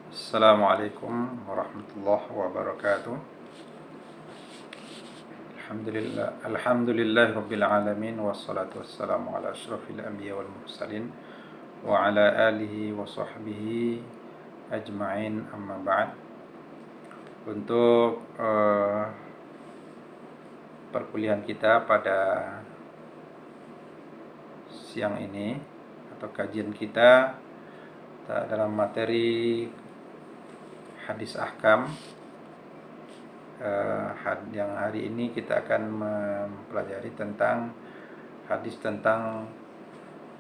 Assalamualaikum warahmatullahi wabarakatuh. Alhamdulillahi rabbil alamin, wassalatu wassalamu ala asyrafil anbiya wal mursalin wa ala alihi wa sahbihi ajma'in, amma ba'd. Untuk perkuliahan kita pada siang ini atau kajian kita dalam materi hadis ahkam, yang hari ini kita akan mempelajari tentang hadis tentang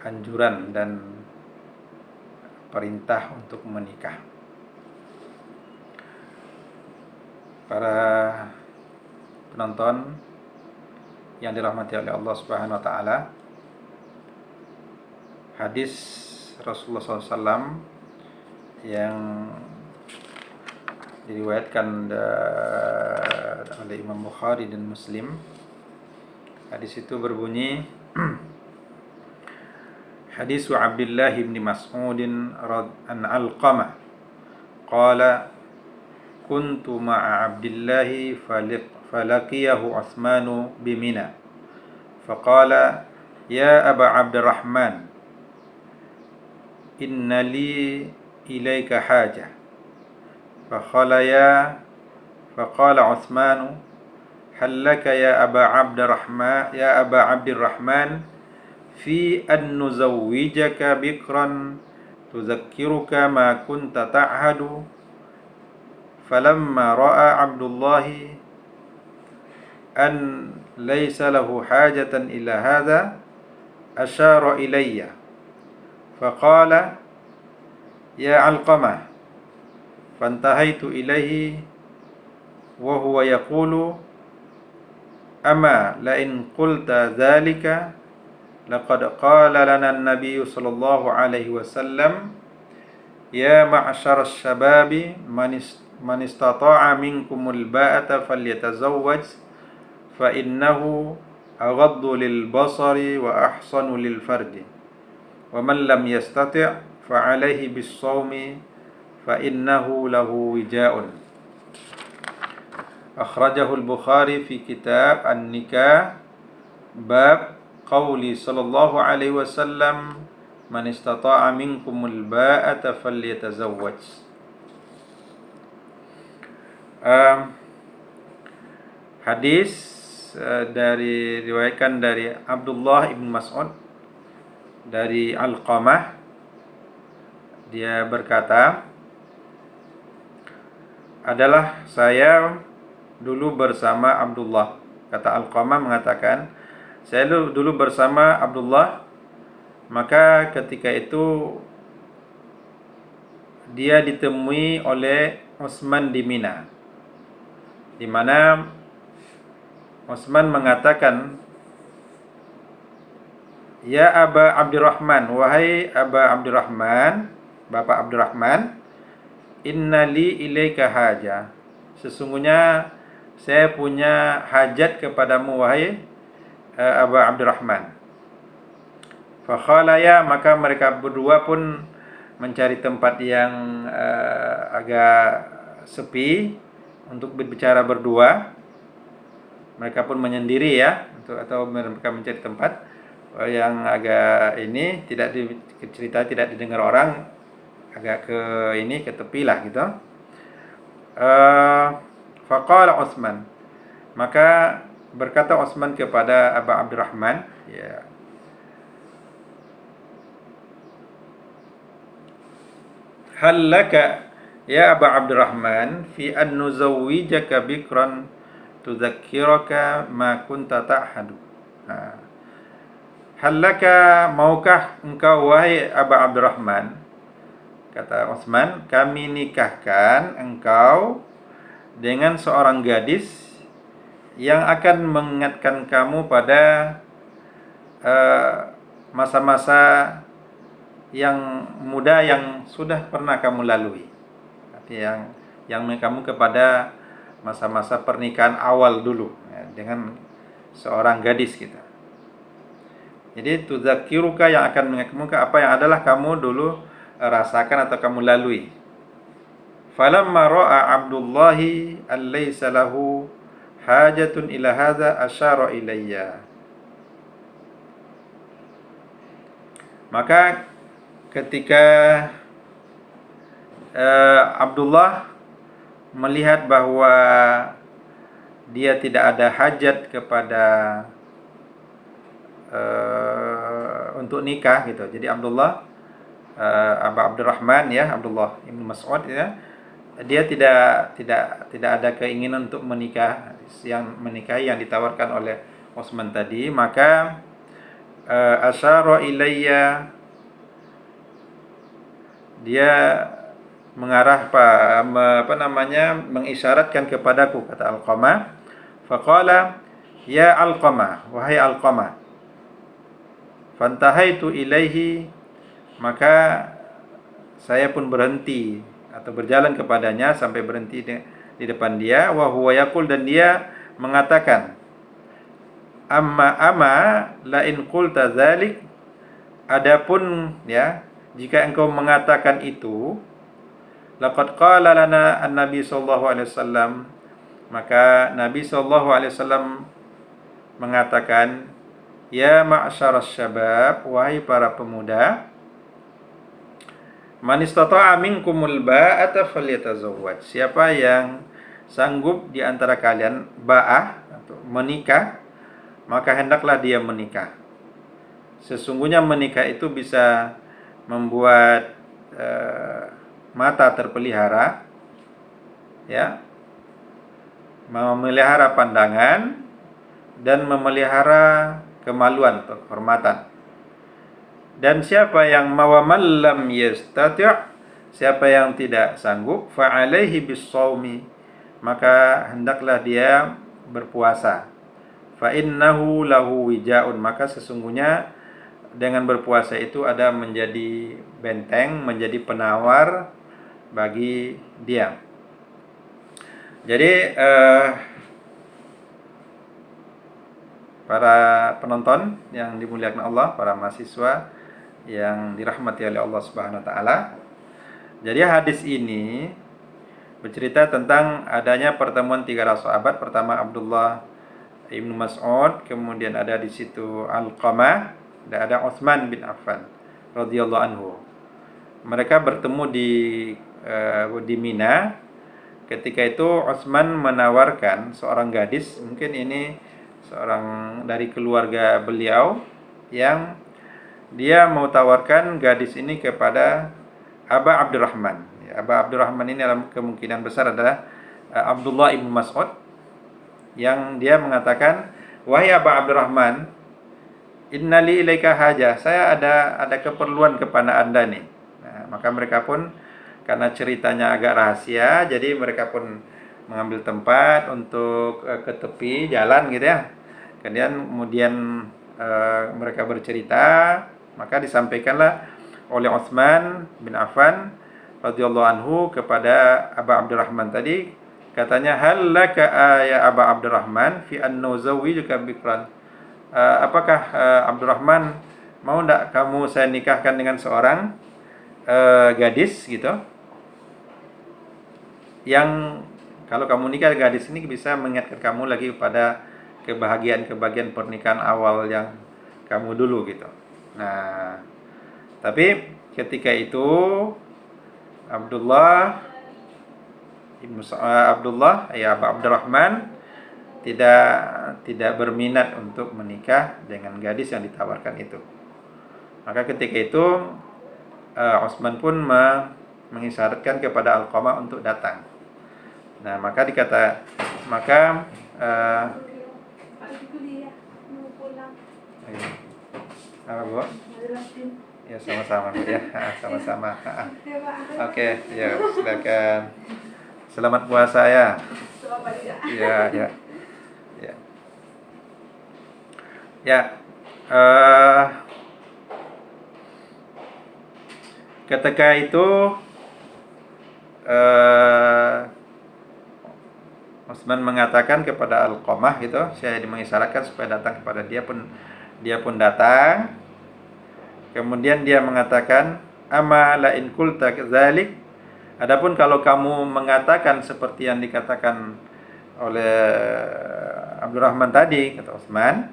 anjuran dan perintah untuk menikah. Para penonton yang dirahmati oleh Allah Subhanahu wa taala, hadis Rasulullah SAW yang diriwayatkan oleh Imam Bukhari dan Muslim. Hadis itu berbunyi, Hadis Abdullah bin Mas'ud an Alqamah qala kuntu ma'a Abdullah falaqiyahu Utsman bimina faqala ya Aba Abdurrahman inna li ilaika hajah fakhalaya faqala Utsman hal laka ya Aba Abdurrahman fi an nuzawwijaka bikran tuzakkiruka ma kunta ta'hadu falamma ra'a Abdullah an laysa lahu hajatan ila hadha ashara ilayya faqala ya Alqamah fantahaitu ilaihi wa huwa yaqulu ama la in qulta dhalika laqad qala lana an-nabiy sallallahu alaihi wasallam ya ma'syar asy-syababi man istata'a minkumul ba'ata falyatazawwaj fa innahu aghaddu lil basari wa ahsanu lil farji wa man lam yastati' fa alaihi bis-shawmi fa innahu lahu wija'un. Akhrajahu al-Bukhari fi kitab an-nikah bab qawli sallallahu alaihi wasallam man istata'a minkumul ba'ata falyatazawwaj. Hadis diriwayatkan dari Abdullah ibn Mas'ud dari Alqamah. Dia berkata, adalah saya dulu bersama Abdullah. Kata Alqamah mengatakan, saya dulu bersama Abdullah, maka ketika itu dia ditemui oleh Utsman di Mina, di mana Utsman mengatakan, ya Aba Abdurrahman, wahai Aba Abdurrahman, Bapak Abdurrahman, inna li ilaika haja, sesungguhnya saya punya hajat kepadamu wahai Aba Abdurrahman. Fakhalaya, maka mereka berdua pun mencari tempat yang agak sepi untuk berbicara berdua. Mereka pun menyendiri ya, atau mereka mencari tempat yang agak ini cerita tidak didengar orang, agak ke tepi lah gitu. Faqala Utsman, maka berkata Utsman kepada Aba Abdurrahman, ya, hal laka ya Aba Abdurrahman fi an nuzawwijaka bikran tudzakkiraka ma kunta ta'hadu. Hal laka, maukah engkau wahai Aba Abdurrahman, kata Utsman, kami nikahkan engkau dengan seorang gadis yang akan mengingatkan kamu pada masa-masa yang muda yang sudah pernah kamu lalui. Arti yang kamu kepada masa-masa pernikahan awal dulu ya, dengan seorang gadis kita. Jadi tudzakiruka, yang akan mengingatkan apa yang adalah kamu dulu rasakan atau kamu lalui. Falamma ra'a Abdullahi allaysa lahu hajatun ila hadza asyara ilayya. Maka ketika Abdullah melihat bahwa dia tidak ada hajat kepada untuk nikah gitu. Jadi Abdullah Abu Abdurrahman ya, Abdullah Ibnu Mas'ud ya, dia tidak ada keinginan untuk menikahi yang ditawarkan oleh Utsman tadi, maka asyara ilayya, dia mengisyaratkan kepadaku, kata Alqamah. Faqala ya Alqamah, wahai Alqamah. Fantahaitu ilaihi, maka saya pun berhenti atau berjalan kepadanya sampai berhenti di depan dia. Wa huwa yaqul, dan dia mengatakan, amma la in qulta dzalik, adapun ya, jika engkau mengatakan itu, laqad qala lana an-nabi sallallahu alaihi wasallam, maka Nabi sallallahu alaihi wasallam mengatakan, ya ma'syaras syabab, wahai para pemuda, man istata'a minkumul ba'ata falyatazawwaj, siapa yang sanggup di antara kalian ba'ah atau menikah, maka hendaklah dia menikah. Sesungguhnya menikah itu bisa membuat mata terpelihara, ya, memelihara pandangan, dan memelihara kemaluan atau kehormatan. Dan siapa yang mawaman lam yastati', siapa yang tidak sanggup, fa'alaihi bis-shaumi, maka hendaklah dia berpuasa. Fa innahu lahu wija'un, maka sesungguhnya dengan berpuasa itu ada menjadi benteng, menjadi penawar bagi dia. Jadi para penonton yang dimuliakan Allah, para mahasiswa yang dirahmati oleh Allah Subhanahu wa taala. Jadi hadis ini bercerita tentang adanya pertemuan tiga sahabat. Pertama Abdullah Ibnu Mas'ud, kemudian ada di situ Alqamah, dan ada Utsman bin Affan radhiyallahu anhu. Mereka bertemu di Mina. Ketika itu Utsman menawarkan seorang gadis, mungkin ini seorang dari keluarga beliau, yang dia mau tawarkan gadis ini kepada Aba Abdurrahman. Aba Abdurrahman ini dalam kemungkinan besar adalah Abdullah Ibnu Mas'ud, yang dia mengatakan, wahai Aba Abdurrahman, innali ilaika hajah, saya ada keperluan kepada Anda nih. Nah, maka mereka pun, karena ceritanya agak rahasia, jadi mereka pun mengambil tempat untuk ke tepi jalan gitu ya. Kemudian mereka bercerita, maka disampaikanlah oleh Utsman bin Affan radhiyallahu anhu kepada Aba Abdurrahman tadi, katanya, hal laka ya Aba Abdurrahman fi an nuzawwijuka bikran, apakah Abdurrahman mau enggak kamu saya nikahkan dengan seorang gadis gitu, yang kalau kamu nikah gadis ini bisa mengingatkan kamu lagi pada kebahagiaan pernikahan awal yang kamu dulu gitu. Nah, tapi ketika itu Abdullah ya Abu Abdurrahman tidak berminat untuk menikah dengan gadis yang ditawarkan itu. Maka ketika itu Utsman pun mengisyaratkan kepada Alqamah untuk datang. Nah, maka apa Bu? Ya, sama-sama Bu ya. Sama-sama. Oke, ya, silakan. Selamat puasa ya. Ya. Ya. Ketika itu Utsman mengatakan kepada Alqamah gitu, saya mengisyaratkan supaya datang kepada dia pun datang. Kemudian dia mengatakan, ama la in qulta dzalik, adapun kalau kamu mengatakan seperti yang dikatakan oleh Abdurrahman tadi, kata Utsman,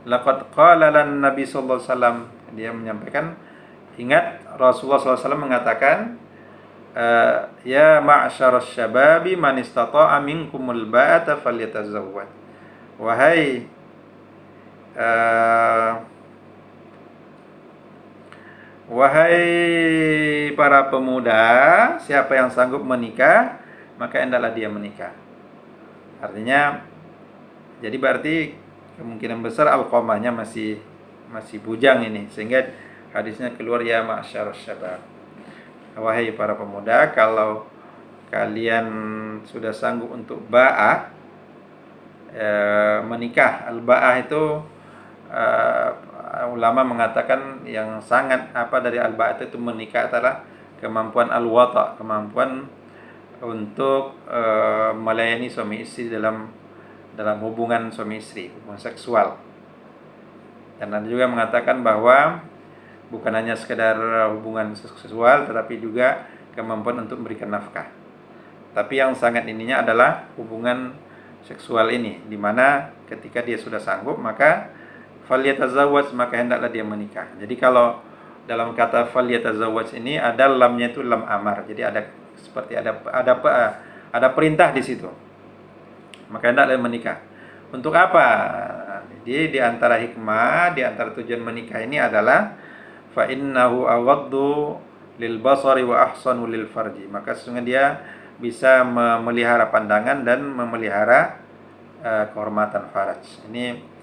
laqad qala lan Nabi sallallahu alaihi wasallam, dia menyampaikan, ingat Rasulullah SAW mengatakan, ya ma'syaras syababi man istata'a minkumul ba'ata falyatazawwaj. Wahai wahai para pemuda, siapa yang sanggup menikah, maka hendaklah dia menikah. Artinya, jadi berarti kemungkinan besar Alqamahnya masih bujang ini, sehingga hadisnya keluar ya ma'syaras syabab. Wahai para pemuda, kalau kalian sudah sanggup untuk ba'ah, menikah. Al-ba'ah itu ulama mengatakan yang sangat dari al-ba'ah itu menikah adalah kemampuan al-wata', kemampuan untuk melayani suami istri dalam hubungan suami istri, hubungan seksual. Dan ada juga mengatakan bahwa bukan hanya sekedar hubungan seksual, tetapi juga kemampuan untuk memberikan nafkah. Tapi yang sangat ininya adalah hubungan seksual ini, di mana ketika dia sudah sanggup, maka falyatazawwaj, maka hendaklah dia menikah. Jadi kalau dalam kata falyatazawwaj ini ada lamnya itu lam amar. Jadi ada seperti ada perintah di situ. Maka hendaklah menikah. Untuk apa? Jadi di antara hikmah, di antara tujuan menikah ini adalah fa innahu aghaddu lil basari wa ahsanu lil farji. Maka sesungguhnya dia bisa memelihara pandangan dan memelihara kehormatan faraj. Ini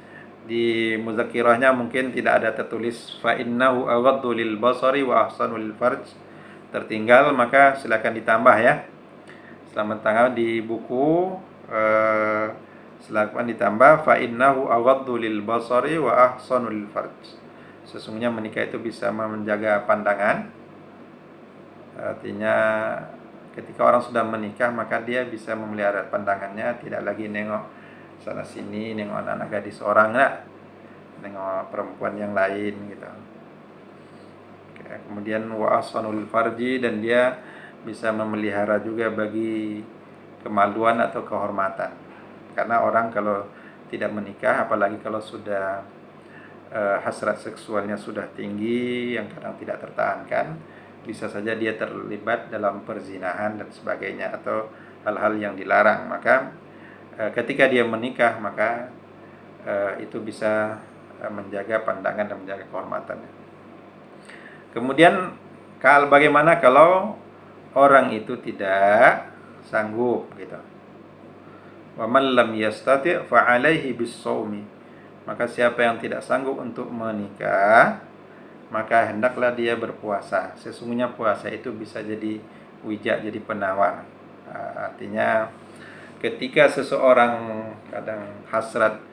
di muzakkirahnya mungkin tidak ada tertulis fa innahu aghaddu lil basari wa ahsanu lil farj. Tertinggal, maka silakan ditambah ya. Selamat tanggal di buku, silakan ditambah fa innahu aghaddu lil basari wa ahsanu lil farj. Sesungguhnya menikah itu bisa menjaga pandangan. Artinya ketika orang sudah menikah, maka dia bisa memelihara pandangannya, tidak lagi nengok sana sini, nengok anak gadis orang, nengok perempuan yang lain gitu. Kemudian wa ahsanul farji, dan dia bisa memelihara juga bagi kemaluan atau kehormatan. Karena orang kalau tidak menikah, apalagi kalau sudah hasrat seksualnya sudah tinggi yang kadang tidak tertahankan, bisa saja dia terlibat dalam perzinahan dan sebagainya, atau hal-hal yang dilarang. Maka ketika dia menikah, maka itu bisa menjaga pandangan dan menjaga kehormatannya. Kemudian bagaimana kalau orang itu tidak sanggup gitu? Wa man lam yastati' fa 'alaihi bis-shaumi. Maka siapa yang tidak sanggup untuk menikah, maka hendaklah dia berpuasa. Sesungguhnya puasa itu bisa jadi wijak, jadi penawar. Artinya ketika seseorang kadang hasrat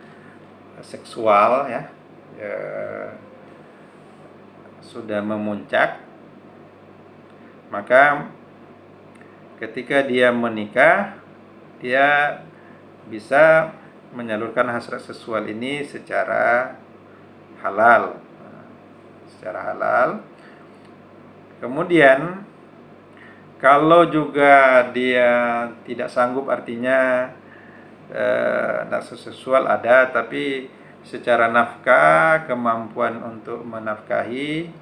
seksual ya, sudah memuncak, maka ketika dia menikah, dia bisa menyalurkan hasrat seksual ini secara halal. Kemudian kalau juga dia tidak sanggup, artinya nafsu seksual ada, tapi secara nafkah, kemampuan untuk menafkahi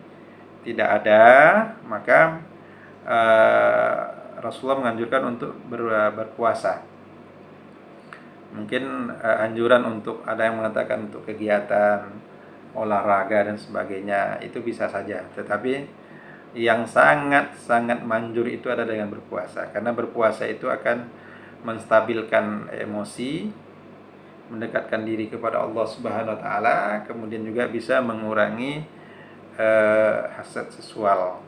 tidak ada, maka Rasulullah menganjurkan untuk berpuasa. Mungkin anjuran untuk, ada yang mengatakan untuk kegiatan olahraga dan sebagainya, itu bisa saja. Tetapi yang sangat manjur itu adalah dengan berpuasa, karena berpuasa itu akan menstabilkan emosi, mendekatkan diri kepada Allah Subhanahu wa taala, kemudian juga bisa mengurangi hasad seksual.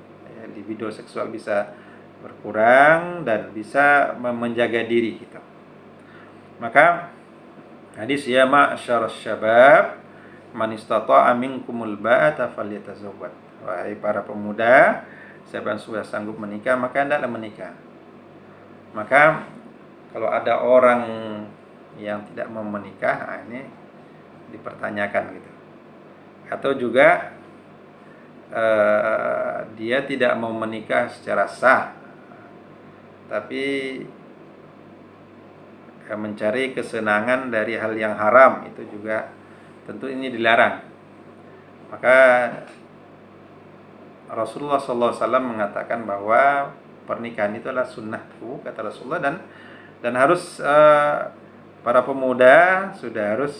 Libido seksual bisa berkurang dan bisa menjaga diri kita. Maka hadis ya ma'syaras syabab man istata'a minkumul ba'ata falyatazawwaj. Wahai para pemuda, siapa yang sudah sanggup menikah, maka hendaklah menikah. Maka kalau ada orang yang tidak mau menikah, ini dipertanyakan gitu. Atau juga dia tidak mau menikah secara sah, tapi mencari kesenangan dari hal yang haram, itu juga tentu ini dilarang. Maka Rasulullah SAW mengatakan bahwa pernikahan itu adalah sunnahku, kata Rasulullah, dan harus para pemuda sudah harus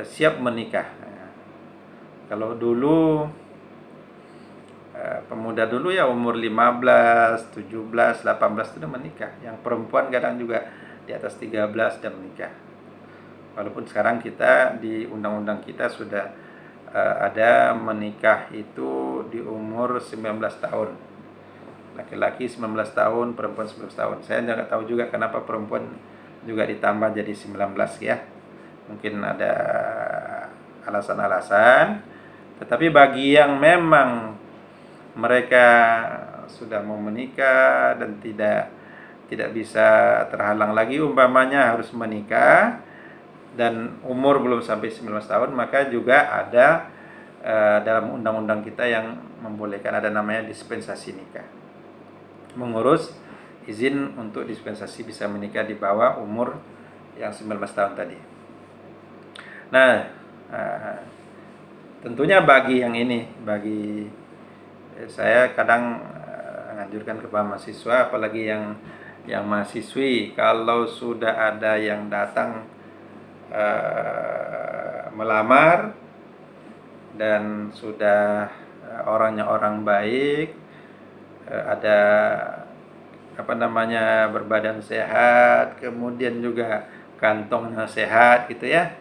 siap menikah. Kalau dulu pemuda dulu ya umur 15, 17, 18 sudah menikah. Yang perempuan kadang juga di atas 13 sudah menikah. Walaupun sekarang kita di undang-undang kita sudah ada menikah itu di umur 19 tahun. Laki-laki 19 tahun, perempuan 19 tahun. Saya nggak tahu juga kenapa perempuan juga ditambah jadi 19 ya. Mungkin ada alasan-alasan. Tetapi bagi yang memang mereka sudah mau menikah dan tidak bisa terhalang lagi, umpamanya harus menikah dan umur belum sampai 19 tahun, maka juga ada dalam undang-undang kita yang membolehkan, ada namanya dispensasi nikah. Mengurus izin untuk dispensasi bisa menikah di bawah umur yang 19 tahun tadi. Nah, tentunya bagi yang ini, bagi saya kadang menganjurkan kepada mahasiswa, apalagi yang mahasiswi, kalau sudah ada yang datang melamar dan sudah orangnya orang baik, ada berbadan sehat, kemudian juga kantongnya sehat gitu ya,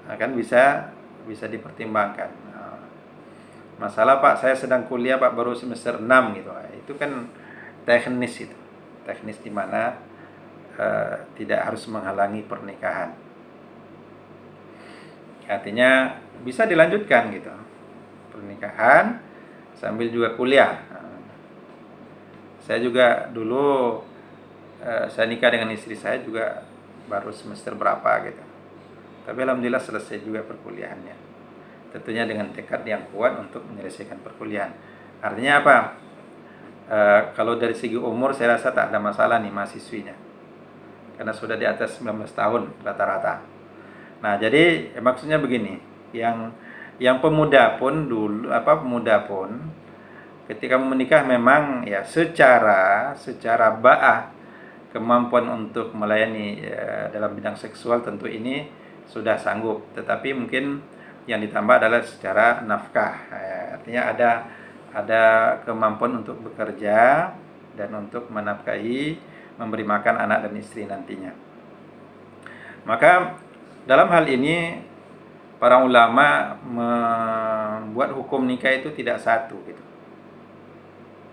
akan bisa dipertimbangkan. Masalah Pak, saya sedang kuliah Pak, baru semester 6 gitu. Itu kan teknis itu. Teknis di mana tidak harus menghalangi pernikahan. Artinya bisa dilanjutkan gitu. Pernikahan sambil juga kuliah. Saya juga dulu saya nikah dengan istri saya juga baru semester berapa gitu. Tapi alhamdulillah selesai juga perkuliahannya. Tentunya dengan tekad yang kuat untuk menyelesaikan perkuliahan. Artinya apa? Kalau dari segi umur saya rasa tak ada masalah nih mahasiswinya, karena sudah di atas 19 tahun rata-rata. Nah, jadi maksudnya begini, yang pemuda pun ketika menikah memang ya secara ba'ah kemampuan untuk melayani dalam bidang seksual tentu ini sudah sanggup, tetapi mungkin yang ditambah adalah secara nafkah. Artinya ada kemampuan untuk bekerja dan untuk menafkahi, memberi makan anak dan istri nantinya. Maka dalam hal ini para ulama membuat hukum nikah itu tidak satu gitu.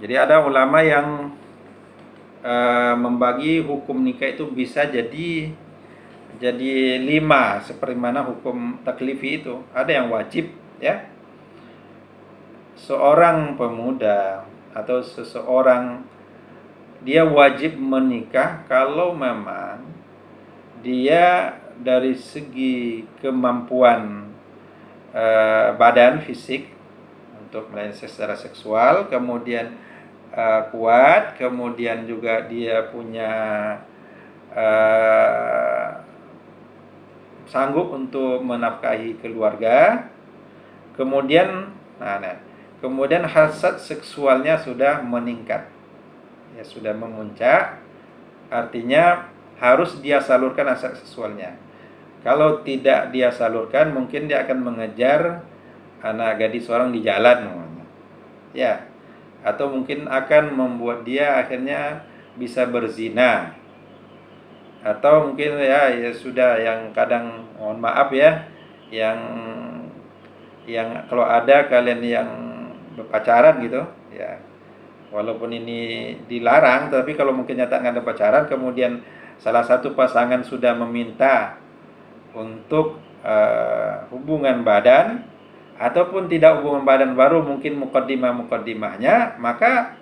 Jadi ada ulama yang membagi hukum nikah itu bisa jadi 5, seperti mana hukum taklifi itu. Ada yang wajib ya. Seorang pemuda atau seseorang dia wajib menikah kalau memang dia dari segi kemampuan badan fisik untuk melayani secara seksual, kemudian kuat, kemudian juga dia punya sanggup untuk menafkahi keluarga, kemudian hasrat seksualnya sudah meningkat, ya sudah memuncak, artinya harus dia salurkan hasrat seksualnya. Kalau tidak dia salurkan, mungkin dia akan mengejar anak gadis orang di jalan, ya, atau mungkin akan membuat dia akhirnya bisa berzina. Atau mungkin ya sudah yang kadang, mohon maaf ya, yang kalau ada kalian yang berpacaran gitu ya, walaupun ini dilarang, tapi kalau mungkin nyata nggak ada pacaran, kemudian salah satu pasangan sudah meminta untuk hubungan badan, ataupun tidak hubungan badan baru, mungkin mukaddimahnya, maka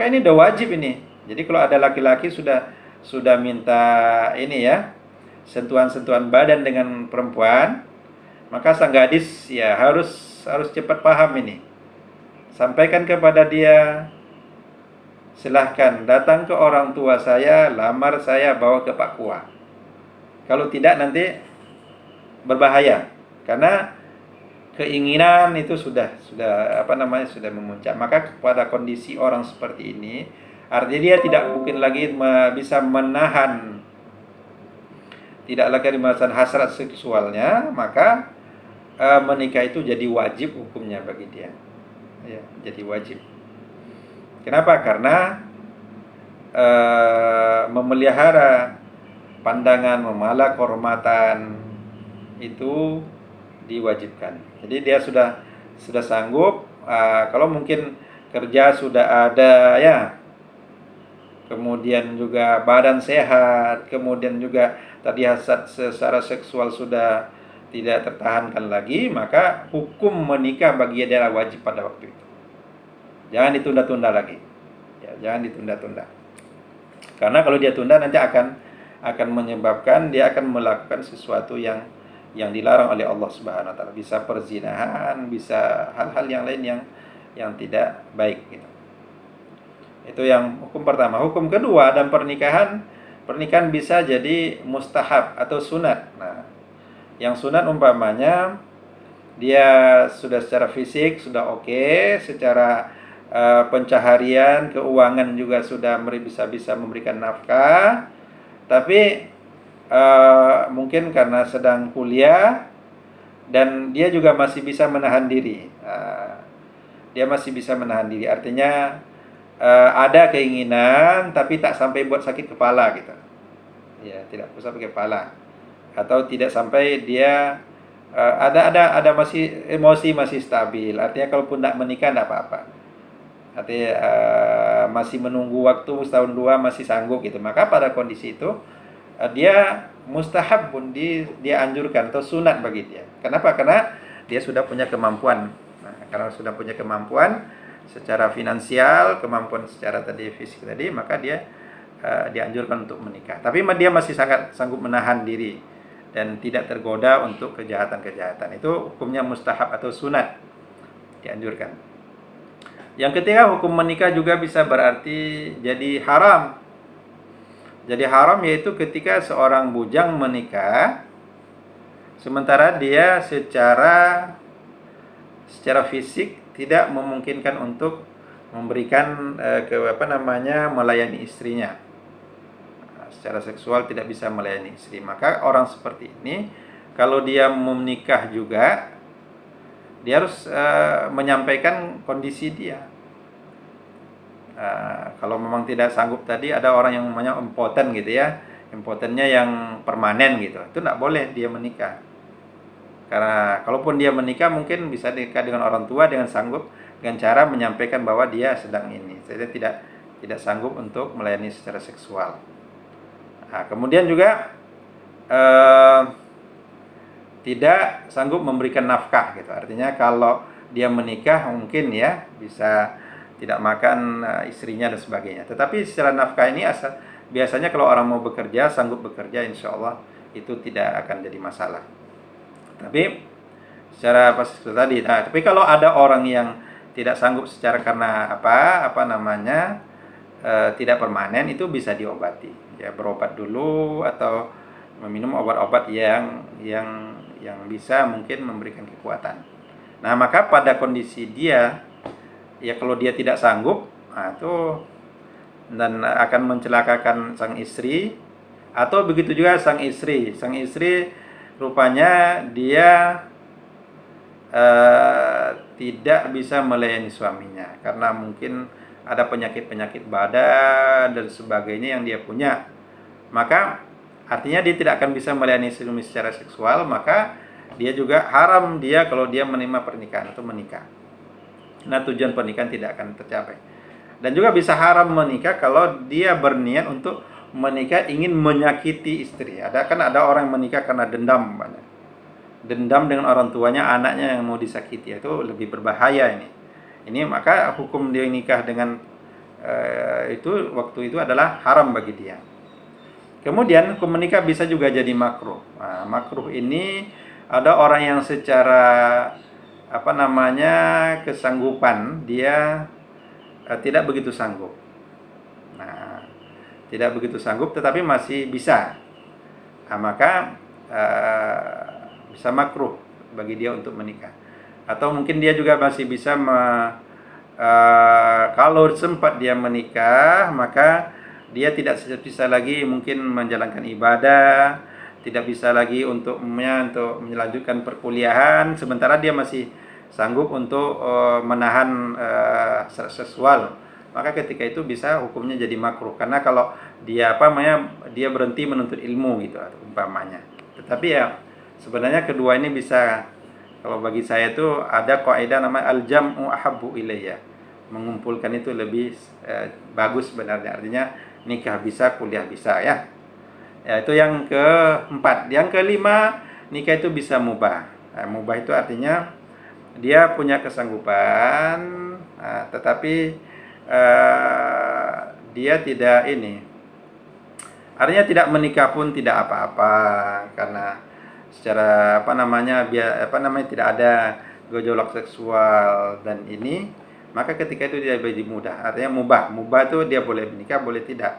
ini udah wajib ini. Jadi kalau ada laki-laki sudah minta ini ya, sentuhan-sentuhan badan dengan perempuan, Maka sang gadis ya harus cepat paham ini. Sampaikan kepada dia, silahkan datang ke orang tua saya, lamar saya, bawa ke Pak Kua. Kalau tidak nanti berbahaya, karena keinginan itu sudah sudah memuncak. Maka pada kondisi orang seperti ini, artinya dia tidak mungkin lagi bisa menahan, tidak lagi menahan hasrat seksualnya, maka menikah itu jadi wajib hukumnya bagi dia. Ya, jadi wajib. Kenapa? Karena memelihara pandangan, memelihara kehormatan itu diwajibkan. Jadi dia sudah sanggup. Kalau mungkin kerja sudah ada ya, kemudian juga badan sehat, kemudian juga tadi hasrat secara seksual sudah tidak tertahankan lagi, maka hukum menikah bagi dia adalah wajib pada waktu itu. Jangan ditunda-tunda lagi. Ya, jangan ditunda-tunda. Karena kalau dia tunda nanti akan menyebabkan dia akan melakukan sesuatu yang dilarang oleh Allah Subhanahu wa taala. Bisa perzinahan, bisa hal-hal yang lain yang tidak baik gitu. Itu yang hukum pertama. Hukum kedua, dalam pernikahan bisa jadi mustahab atau sunat. Nah, yang sunat umpamanya dia sudah secara fisik sudah oke, secara pencaharian, keuangan juga sudah bisa memberikan nafkah, tapi mungkin karena sedang kuliah dan dia juga masih bisa menahan diri. Dia masih bisa menahan diri, artinya ada keinginan tapi tak sampai buat sakit kepala gitu. Ya, tidak sampai kepala. Atau tidak sampai dia ada masih emosi masih stabil. Artinya kalaupun tidak menikah tidak apa-apa. Artinya masih menunggu waktu setahun dua masih sanggup gitu. Maka pada kondisi itu dia mustahab pun dia anjurkan atau sunat bagi dia. Kenapa? Karena dia sudah punya kemampuan. Nah, karena sudah punya kemampuan secara finansial, kemampuan secara tadi fisik tadi, maka dia dianjurkan untuk menikah. Tapi dia masih sangat sanggup menahan diri dan tidak tergoda untuk kejahatan-kejahatan. Itu hukumnya mustahab atau sunat, dianjurkan. Yang ketiga, hukum menikah juga bisa berarti jadi haram. Jadi haram yaitu ketika seorang bujang menikah sementara dia secara fisik tidak memungkinkan untuk memberikan melayani istrinya. Secara seksual tidak bisa melayani istri. Maka orang seperti ini kalau dia menikah juga dia harus menyampaikan kondisi dia. Kalau memang tidak sanggup, tadi ada orang yang namanya impoten gitu ya, impotennya yang permanen gitu, itu tidak boleh dia menikah. Karena kalaupun dia menikah mungkin bisa nikah dengan orang tua dengan sanggup, dengan cara menyampaikan bahwa dia sedang ini, saya tidak sanggup untuk melayani secara seksual. Nah, kemudian juga tidak sanggup memberikan nafkah gitu. Artinya kalau dia menikah mungkin ya bisa tidak makan istrinya dan sebagainya. Tetapi secara nafkah ini biasanya kalau orang mau bekerja, sanggup bekerja, insya Allah itu tidak akan jadi masalah. Tapi secara tadi, tapi kalau ada orang yang tidak sanggup secara karena tidak permanen, itu bisa diobati. Ya, berobat dulu atau meminum obat-obat yang bisa mungkin memberikan kekuatan. Nah, maka pada kondisi dia ya kalau dia tidak sanggup, itu dan akan mencelakakan sang istri, atau begitu juga sang istri rupanya dia tidak bisa melayani suaminya karena mungkin ada penyakit badan dan sebagainya yang dia punya. Maka artinya dia tidak akan bisa melayani suami secara seksual, maka dia juga haram dia kalau dia menerima pernikahan atau menikah. Nah, tujuan pernikahan tidak akan tercapai. Dan juga bisa haram menikah kalau dia berniat untuk menikah ingin menyakiti istri. Ada orang yang menikah karena dendam banyak. Dendam dengan orang tuanya, anaknya yang mau disakiti, itu lebih berbahaya ini. Ini maka hukum dia nikah dengan waktu itu adalah haram bagi dia. Kemudian hukum menikah bisa juga jadi makruh. Nah, makruh ini ada orang yang secara kesanggupan dia tidak begitu sanggup. Nah, tidak begitu sanggup tetapi masih bisa. Nah, maka bisa makruh bagi dia untuk menikah. Atau mungkin dia juga masih bisa kalau sempat dia menikah, maka dia tidak bisa lagi mungkin menjalankan ibadah, tidak bisa lagi untuk melanjutkan perkuliahan, sementara dia masih sanggup untuk menahan seksual. Maka ketika itu bisa hukumnya jadi makruh, karena kalau dia dia berhenti menuntut ilmu gitu umpamanya. Tetapi ya sebenarnya kedua ini bisa, kalau bagi saya itu ada kaidah namanya al-jam'u ahabbu ilayya. Mengumpulkan itu lebih bagus sebenarnya. Artinya nikah bisa, kuliah bisa ya. Ya, itu yang keempat. Yang kelima, nikah itu bisa mubah. Nah, mubah itu artinya dia punya kesanggupan, tetapi dia tidak artinya tidak menikah pun tidak apa-apa, karena secara tidak ada gejolak seksual dan ini, maka ketika itu dia lebih mudah. Artinya mubah itu dia boleh menikah, boleh tidak.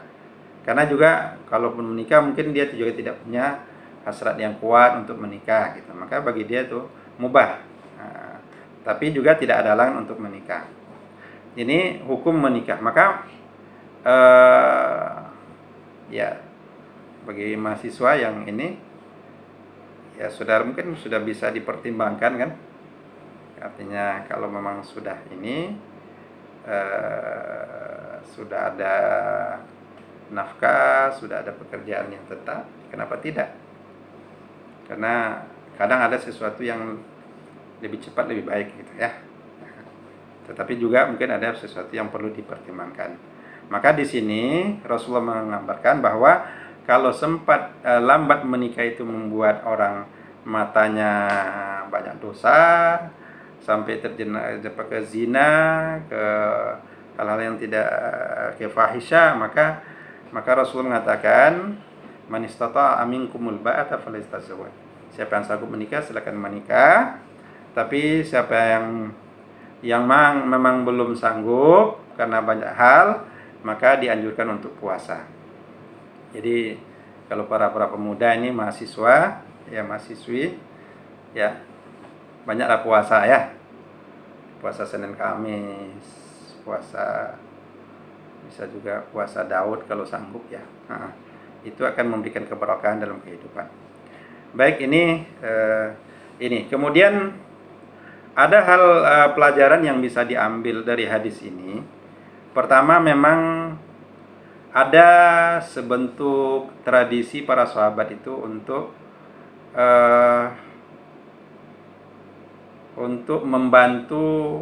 Karena juga kalaupun menikah mungkin dia juga tidak punya hasrat yang kuat untuk menikah gitu. Maka bagi dia itu mubah. Nah, tapi juga tidak ada halangan untuk menikah. Ini hukum menikah. Maka ya bagi mahasiswa yang ini, ya saudara mungkin sudah bisa dipertimbangkan kan. Artinya kalau memang sudah sudah ada nafkah, sudah ada pekerjaan yang tetap, kenapa tidak? Karena kadang ada sesuatu yang lebih cepat lebih baik gitu ya. Tetapi juga mungkin ada sesuatu yang perlu dipertimbangkan. Maka di sini Rasulullah mengabarkan bahwa kalau sempat lambat menikah itu membuat orang matanya banyak dosa, sampai terjebak ke zina, ke hal-hal yang tidak kefahisha, maka Rasul mengatakan, man istata'a minkumul ba'ata falyatazawwaj. Siapa yang sanggup menikah silakan menikah. Tapi siapa yang memang belum sanggup karena banyak hal, maka dianjurkan untuk puasa. Jadi kalau para pemuda ini, mahasiswa, ya mahasiswi, ya banyaklah puasa ya. Puasa Senin Kamis, puasa bisa juga puasa Daud kalau sanggup ya. Itu akan memberikan keberkahan dalam kehidupan. Baik, ini kemudian ada hal pelajaran yang bisa diambil dari hadis ini. Pertama, memang ada sebentuk tradisi para sahabat itu untuk membantu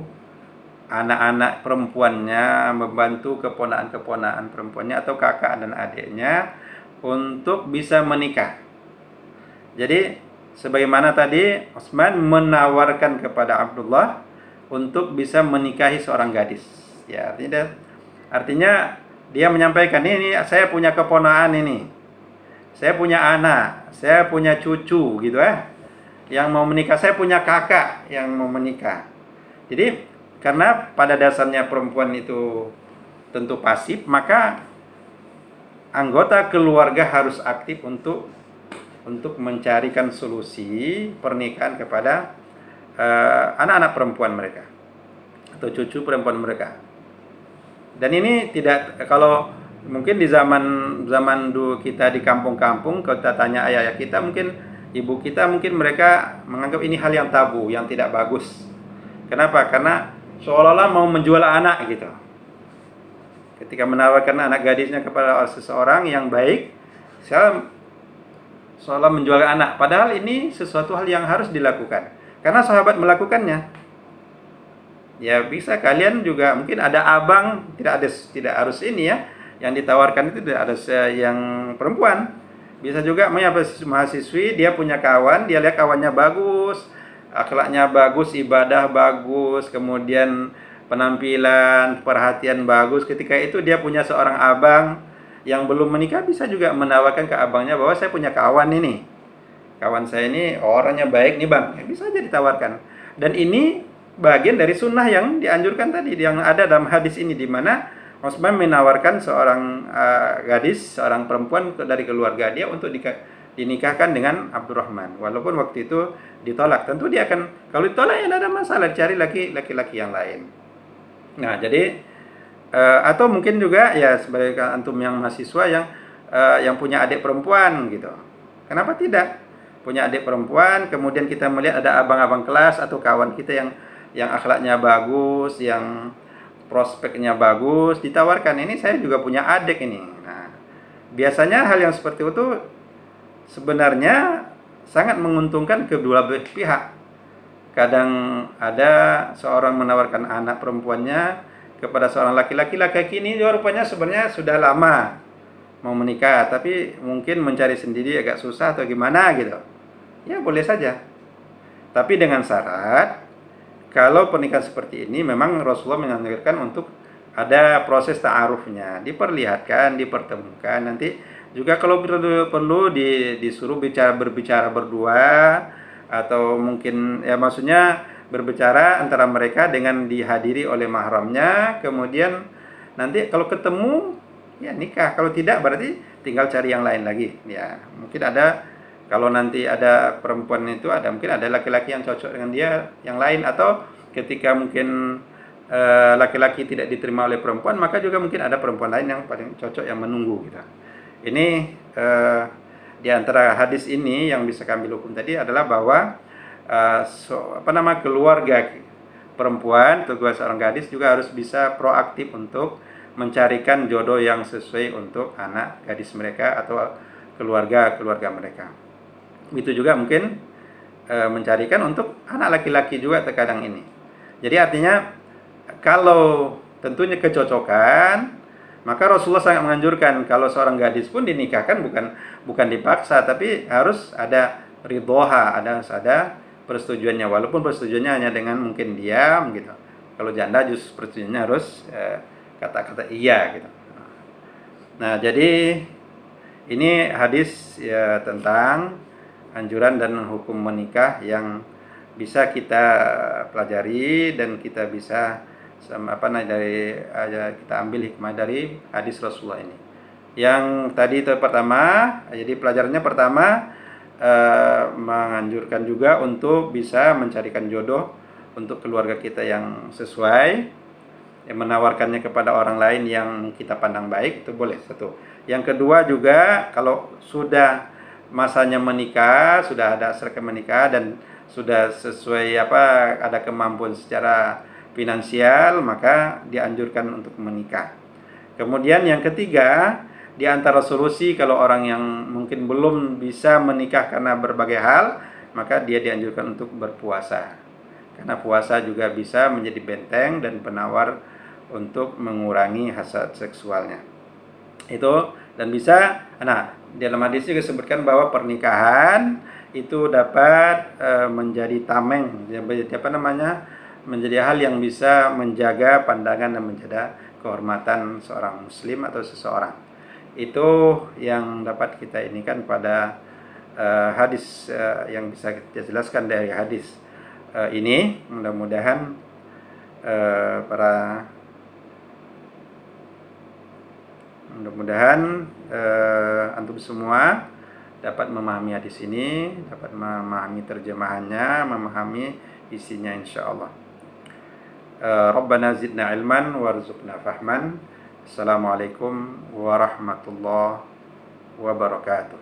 anak-anak perempuannya, membantu keponakan-keponakan perempuannya atau kakak dan adiknya untuk bisa menikah. Jadi sebagaimana tadi Utsman menawarkan kepada Abdullah untuk bisa menikahi seorang gadis. Ya, artinya dia menyampaikan, ini saya punya keponakan ini, saya punya anak, saya punya cucu gitu yang mau menikah, saya punya kakak yang mau menikah. Jadi karena pada dasarnya perempuan itu tentu pasif, maka anggota keluarga harus aktif untuk mencarikan solusi pernikahan kepada anak-anak perempuan mereka atau cucu perempuan mereka. Dan ini tidak, kalau mungkin di zaman dulu kita di kampung-kampung, kalau kita tanya ayah kita, mungkin ibu kita, mungkin mereka menganggap ini hal yang tabu, yang tidak bagus. Kenapa? Karena seolah-olah mau menjual anak gitu. Ketika menawarkan anak gadisnya kepada seseorang yang baik, seolah menjual anak. Padahal ini sesuatu hal yang harus dilakukan, karena sahabat melakukannya. Ya bisa kalian juga, mungkin ada abang, tidak harus ini ya, yang ditawarkan itu tidak ada yang perempuan. Bisa juga mahasiswi, dia punya kawan, dia lihat kawannya bagus, akhlaknya bagus, ibadah bagus, kemudian penampilan, perhatian bagus. Ketika itu dia punya seorang abang yang belum menikah, bisa juga menawarkan ke abangnya bahwa saya punya kawan ini. kawan saya ini orangnya baik nih bang, ya, bisa aja ditawarkan. Dan ini bagian dari sunnah yang dianjurkan tadi, yang ada dalam hadis ini, di mana Utsman menawarkan seorang gadis, seorang perempuan dari keluarga dia untuk dinikahkan dengan Abdurrahman. Walaupun waktu itu ditolak, tentu dia akan, kalau ditolak ya tidak ada masalah, cari laki-laki yang lain. Nah, jadi atau mungkin juga ya sebagai antum yang mahasiswa yang punya adik perempuan gitu. Kenapa tidak? Punya adik perempuan, kemudian kita melihat ada abang-abang kelas atau kawan kita yang akhlaknya bagus, yang prospeknya bagus, ditawarkan, ini saya juga punya adik ini. Nah, biasanya hal yang seperti itu sebenarnya sangat menguntungkan kedua belah pihak. Kadang ada seorang menawarkan anak perempuannya kepada seorang laki-laki. Laki-laki ini rupanya sebenarnya sudah lama mau menikah, tapi mungkin mencari sendiri agak susah atau gimana gitu. Ya boleh saja. Tapi dengan syarat, kalau pernikahan seperti ini memang Rasulullah menganjurkan untuk ada proses ta'arufnya, diperlihatkan, dipertemukan. Nanti juga kalau perlu disuruh berbicara berdua, atau mungkin ya maksudnya berbicara antara mereka dengan dihadiri oleh mahramnya. Kemudian nanti kalau ketemu ya nikah, kalau tidak berarti tinggal cari yang lain lagi. Ya mungkin ada, kalau nanti ada perempuan itu mungkin ada laki-laki yang cocok dengan dia yang lain, atau ketika mungkin laki-laki tidak diterima oleh perempuan, maka juga mungkin ada perempuan lain yang paling cocok yang menunggu gitu. Ini di antara hadis ini yang bisa kami hukum tadi adalah bahwa keluarga perempuan, keluarga seorang gadis juga harus bisa proaktif untuk mencarikan jodoh yang sesuai untuk anak gadis mereka atau keluarga mereka. Itu juga mungkin mencarikan untuk anak laki-laki juga terkadang ini. Jadi artinya kalau tentunya kecocokan, maka Rasulullah sangat menganjurkan kalau seorang gadis pun dinikahkan bukan dipaksa, tapi harus ada ridhoha, ada persetujuannya, walaupun persetujuannya hanya dengan mungkin diam gitu. Kalau janda justru persetujuannya harus kata-kata iya gitu. Nah, jadi ini hadis ya tentang anjuran dan hukum menikah yang bisa kita pelajari dan kita bisa kita ambil hikmah dari hadis Rasulullah ini. Yang tadi itu pertama, jadi pelajarannya pertama menganjurkan juga untuk bisa mencarikan jodoh untuk keluarga kita yang sesuai, menawarkannya kepada orang lain yang kita pandang baik, itu boleh, satu. Yang kedua juga kalau sudah masanya menikah, sudah ada seragam menikah dan sudah sesuai ada kemampuan secara finansial, maka dianjurkan untuk menikah. Kemudian yang ketiga, di antara solusi kalau orang yang mungkin belum bisa menikah karena berbagai hal, maka dia dianjurkan untuk berpuasa. Karena puasa juga bisa menjadi benteng dan penawar untuk mengurangi hasad seksualnya. Itu dan bisa, dalam hadis juga disebutkan bahwa pernikahan itu dapat menjadi tameng, menjadi hal yang bisa menjaga pandangan dan menjaga kehormatan seorang muslim atau seseorang. Itu yang dapat kita inikan pada hadis yang bisa kita jelaskan dari hadis ini. Mudah-mudahan antum semua dapat memahami hadis ini, dapat memahami terjemahannya, memahami isinya insyaallah. Rabbana zidna ilman warzuqna fahman. Assalamualaikum warahmatullahi wabarakatuh.